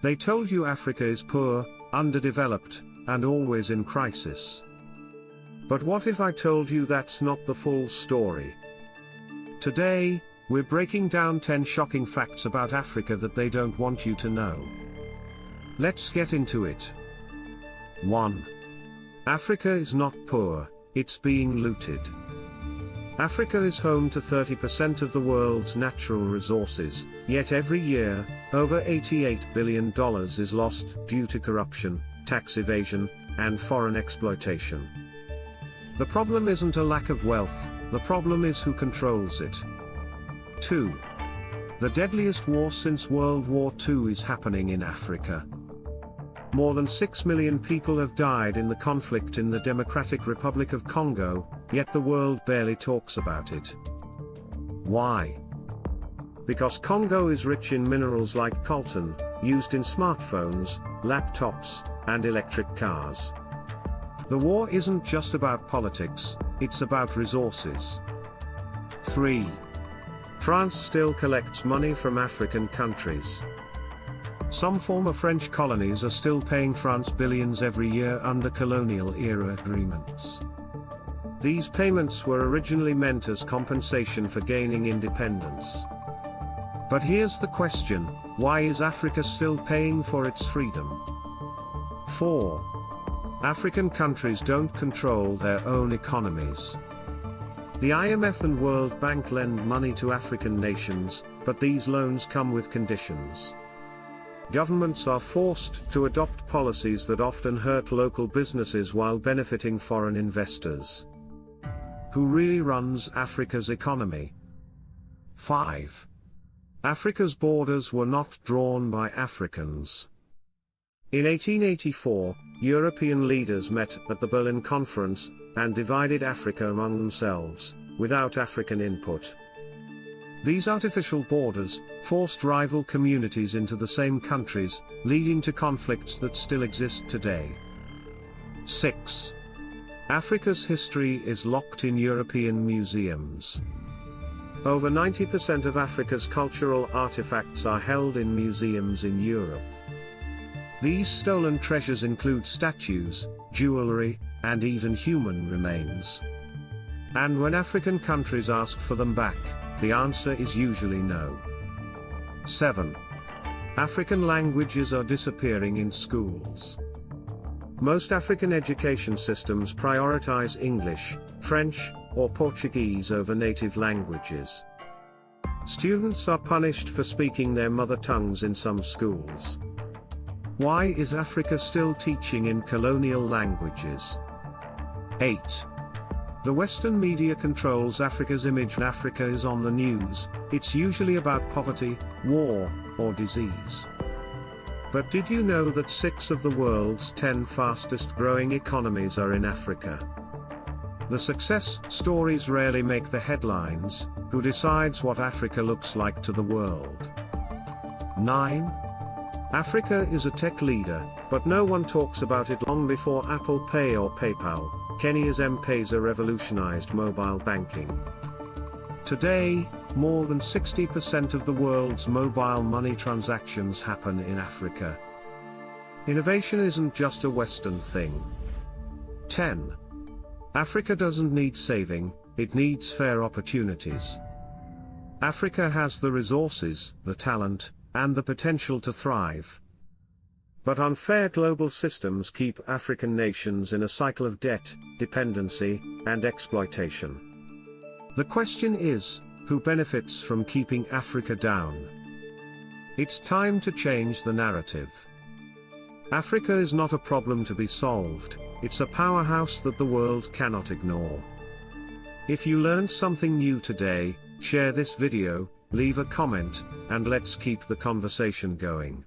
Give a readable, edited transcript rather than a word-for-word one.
They told you Africa is poor, underdeveloped, and always in crisis. But what if I told you that's not the full story? Today, we're breaking down 10 shocking facts about Africa that they don't want you to know. Let's get into it. 1. Africa is not poor, it's being looted. Africa is home to 30% of the world's natural resources, yet every year, over $88 billion is lost due to corruption, tax evasion, and foreign exploitation. The problem isn't a lack of wealth, the problem is who controls it. 2. The deadliest war since World War II is happening in Africa. More than 6 million people have died in the conflict in the Democratic Republic of Congo, yet the world barely talks about it. Why? Because Congo is rich in minerals like coltan, used in smartphones, laptops, and electric cars. The war isn't just about politics, it's about resources. 3. France still collects money from African countries. Some former French colonies are still paying France billions every year under colonial-era agreements. These payments were originally meant as compensation for gaining independence. But here's the question, why is Africa still paying for its freedom? 4. African countries don't control their own economies. The IMF and World Bank lend money to African nations, but these loans come with conditions. Governments are forced to adopt policies that often hurt local businesses while benefiting foreign investors. Who really runs Africa's economy? 5. Africa's borders were not drawn by Africans. In 1884, European leaders met at the Berlin Conference and divided Africa among themselves, without African input. These artificial borders forced rival communities into the same countries, leading to conflicts that still exist today. 6. Africa's history is locked in European museums. Over 90% of Africa's cultural artifacts are held in museums in Europe. These stolen treasures include statues, jewelry, and even human remains. And when African countries ask for them back, the answer is usually no. 7. African languages are disappearing in schools. Most African education systems prioritize English, French, or Portuguese over native languages. Students are punished for speaking their mother tongues in some schools. Why is Africa still teaching in colonial languages? 8. The Western media controls Africa's image. When Africa is on the news, it's usually about poverty, war, or disease. But did you know that 6 of the world's 10 fastest growing economies are in Africa? The success stories rarely make the headlines. Who decides what Africa looks like to the world? 9. Africa is a tech leader, but no one talks about it. Long before Apple Pay or PayPal, Kenya's M-Pesa revolutionized mobile banking. Today, more than 60% of the world's mobile money transactions happen in Africa. Innovation isn't just a Western thing. 10. Africa doesn't need saving, it needs fair opportunities. Africa has the resources, the talent, and the potential to thrive. But unfair global systems keep African nations in a cycle of debt, dependency, and exploitation. The question is, who benefits from keeping Africa down? It's time to change the narrative. Africa is not a problem to be solved, it's a powerhouse that the world cannot ignore. If you learned something new today, share this video, leave a comment, and let's keep the conversation going.